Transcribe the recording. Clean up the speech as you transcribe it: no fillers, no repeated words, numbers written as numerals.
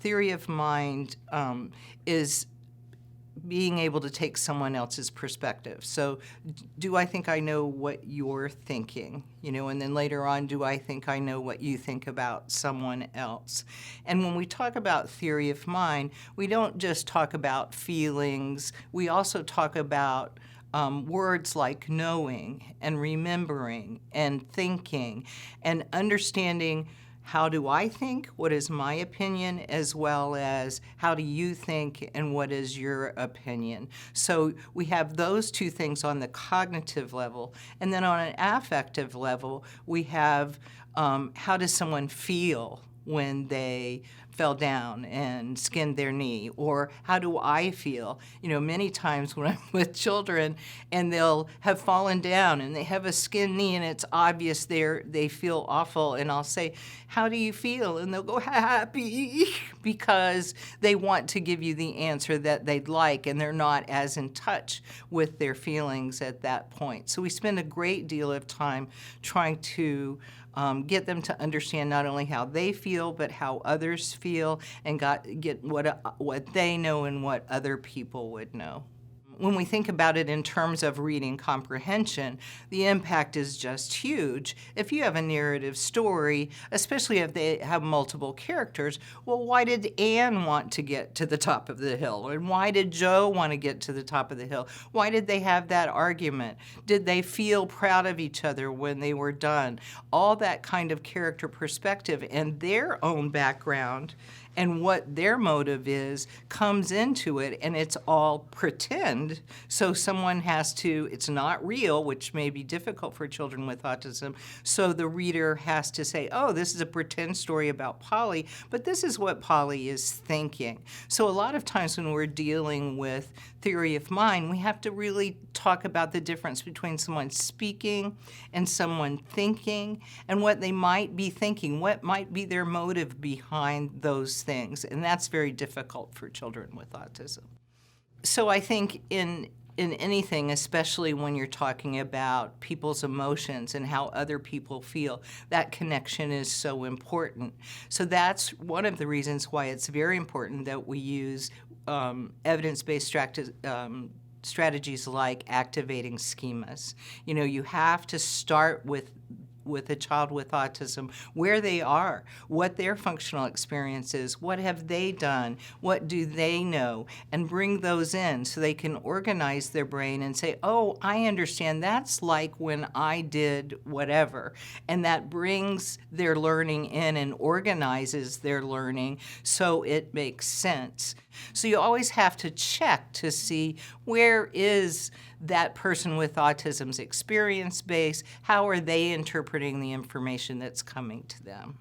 theory of mind is being able to take someone else's perspective. So do I think I know what you're thinking? And then later on, do I think I know what you think about someone else? And when we talk about theory of mind, we don't just talk about feelings, we also talk about words like knowing and remembering and thinking and understanding how do I think, what is my opinion, as well as how do you think and what is your opinion. So we have those two things on the cognitive level. And then on an affective level, we have how does someone feel when they fell down and skinned their knee, or how do I feel? Many times when I'm with children and they'll have fallen down and they have a skinned knee and it's obvious they feel awful, and I'll say, how do you feel? And they'll go, happy, because they want to give you the answer that they'd like, and they're not as in touch with their feelings at that point. So we spend a great deal of time trying to get them to understand not only how they feel, but how others feel, and get what they know and what other people would know. When we think about it in terms of reading comprehension, the impact is just huge. If you have a narrative story, especially if they have multiple characters, well, why did Anne want to get to the top of the hill? And why did Joe want to get to the top of the hill? Why did they have that argument? Did they feel proud of each other when they were done? All that kind of character perspective and their own background and what their motive is comes into it, and it's all pretend. So someone has to, it's not real, which may be difficult for children with autism, so the reader has to say, oh, this is a pretend story about Polly, but this is what Polly is thinking. So a lot of times when we're dealing with theory of mind, we have to really talk about the difference between someone speaking and someone thinking, and what they might be thinking, what might be their motive behind those things, and that's very difficult for children with autism. So I think in anything, especially when you're talking about people's emotions and how other people feel, that connection is so important. So that's one of the reasons why it's very important that we use evidence-based strategies like activating schemas. You have to start with a child with autism, where they are, what their functional experience is, what have they done, what do they know, and bring those in so they can organize their brain and say, oh, I understand, that's like when I did whatever. And that brings their learning in and organizes their learning so it makes sense. So you always have to check to see where is that person with autism's experience base, how are they interpreting the information that's coming to them.